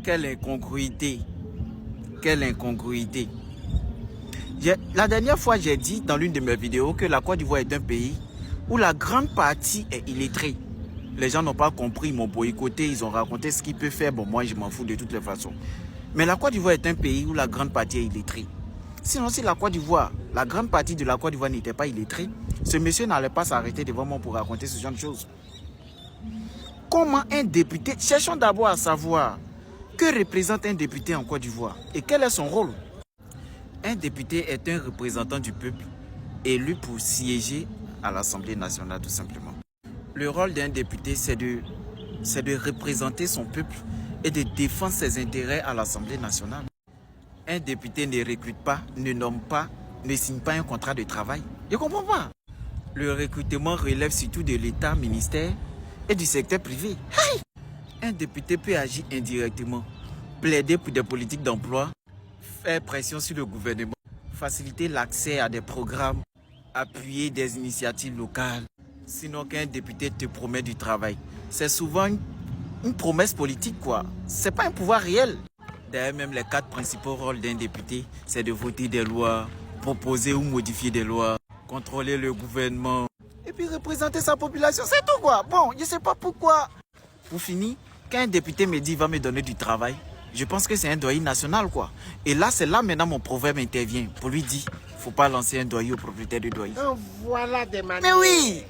Quelle incongruité. Quelle incongruité. La dernière fois, j'ai dit dans l'une de mes vidéos que la Côte d'Ivoire est un pays où la grande partie est illettrée. Les gens n'ont pas compris, ils m'ont boycotté, ils ont raconté ce qu'ils peuvent faire. Bon, moi, je m'en fous de toutes les façons. Mais la Côte d'Ivoire est un pays où la grande partie est illettrée. Sinon, si la Côte d'Ivoire, la grande partie de la Côte d'Ivoire n'était pas illettrée, ce monsieur n'allait pas s'arrêter devant moi pour raconter ce genre de choses. Comment un député... Cherchons d'abord à savoir que représente un député en Côte d'Ivoire et quel est son rôle. Un député est un représentant du peuple élu pour siéger à l'Assemblée nationale tout simplement. Le rôle d'un député, c'est de représenter son peuple et de défendre ses intérêts à l'Assemblée nationale. Un député ne recrute pas, ne nomme pas, ne signe pas un contrat de travail. Je ne comprends pas. Le recrutement relève surtout de l'État, ministère et du secteur privé. Hey! Un député peut agir indirectement, plaider pour des politiques d'emploi, faire pression sur le gouvernement, faciliter l'accès à des programmes, appuyer des initiatives locales. Sinon qu'un député te promet du travail. C'est souvent une promesse politique, quoi. C'est pas un pouvoir réel. D'ailleurs, même les 4 principaux rôles d'un député, c'est de voter des lois, proposer ou modifier des lois, contrôler le gouvernement et puis représenter sa population. C'est tout, quoi. Bon, je sais pas pourquoi. Pour finir, quand un député me dit qu'il va me donner du travail, je pense que c'est un doyen national, quoi. Et là, c'est là maintenant mon proverbe intervient pour lui dire, faut pas lancer un doyen au propriétaire de doyen. Voilà des manières. Mais oui!